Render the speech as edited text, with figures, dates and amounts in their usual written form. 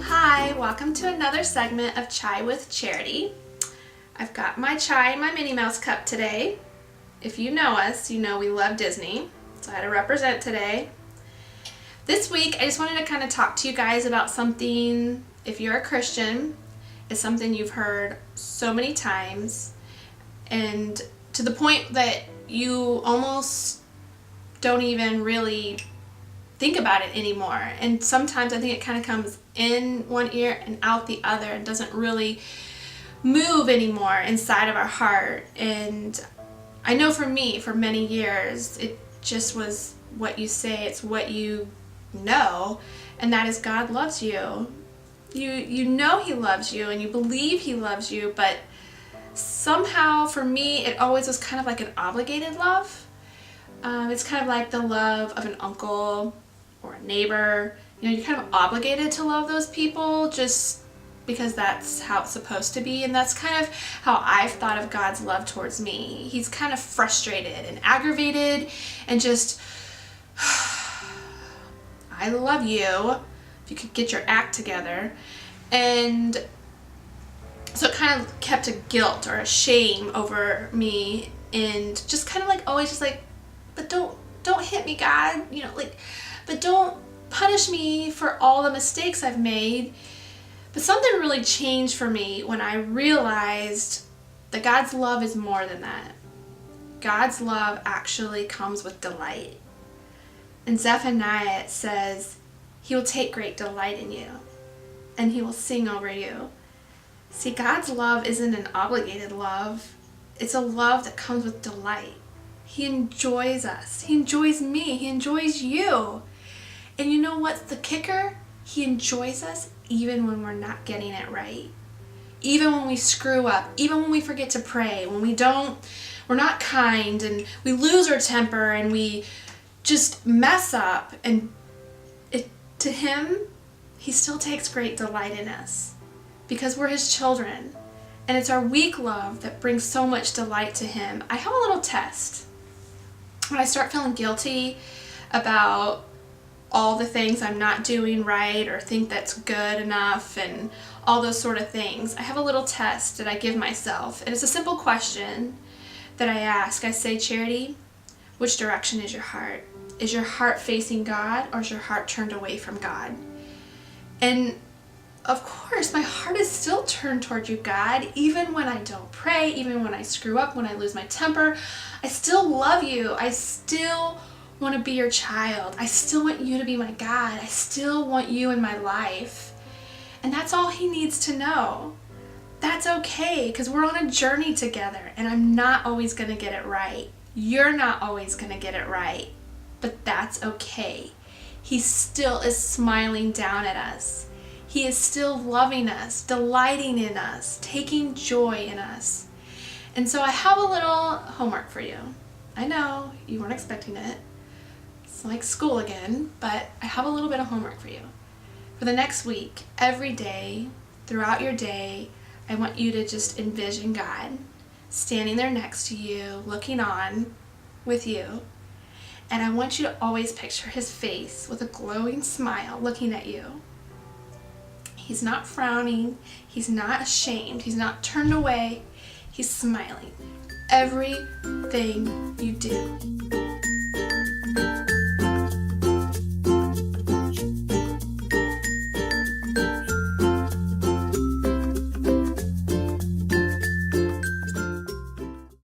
Hi, welcome to another segment of Chai with Charity. I've got my chai in my Minnie Mouse cup today. If you know us, you know we love Disney, so I had to represent today. This week, I just wanted to kind of talk to you guys about something, if you're a Christian, it's something you've heard so many times, and to the point that you almost don't even really think about it anymore. And sometimes I think it kind of comes in one ear and out the other and doesn't really move anymore inside of our heart. And I know for me, for many years, it just was what you say, it's what you know, and that is God loves you. You know He loves you and you believe He loves you, but somehow for me it always was kind of like an obligated love. It's kind of like the love of an uncle or a neighbor. You know, you're kind of obligated to love those people just because that's how it's supposed to be, and that's kind of how I've thought of God's love towards me. He's kind of frustrated and aggravated and just, I love you, if you could get your act together. And so it kind of kept a guilt or a shame over me, and just kind of like always just like, but don't hit me, God, you know, like, but don't punish me for all the mistakes I've made. But something really changed for me when I realized that God's love is more than that. God's love actually comes with delight. In Zephaniah it says, He will take great delight in you, and He will sing over you. See, God's love isn't an obligated love. It's a love that comes with delight. He enjoys us. He enjoys me. He enjoys you. And you know what's the kicker? He enjoys us even when we're not getting it right. Even when we screw up. Even when we forget to pray. When we're not kind and we lose our temper and we just mess up. And to Him, He still takes great delight in us because we're His children. And it's our weak love that brings so much delight to Him. I have a little test. When I start feeling guilty about all the things I'm not doing right or think that's good enough and all those sort of things, I have a little test that I give myself. And it's a simple question that I ask. I say, Charity, which direction is your heart? Is your heart facing God, or is your heart turned away from God? And of course, my heart is still turned toward you, God, even when I don't pray, even when I screw up, when I lose my temper. I still love you. I still want to be your child. I still want you to be my God. I still want you in my life. And that's all He needs to know. That's okay, because we're on a journey together, and I'm not always going to get it right. You're not always going to get it right, but that's okay. He still is smiling down at us. He is still loving us, delighting in us, taking joy in us. And so I have a little homework for you. I know you weren't expecting it. It's like school again, but I have a little bit of homework for you. For the next week, every day, throughout your day, I want you to just envision God standing there next to you, looking on with you. And I want you to always picture His face with a glowing smile looking at you. He's not frowning. He's not ashamed. He's not turned away. He's smiling. Everything you do.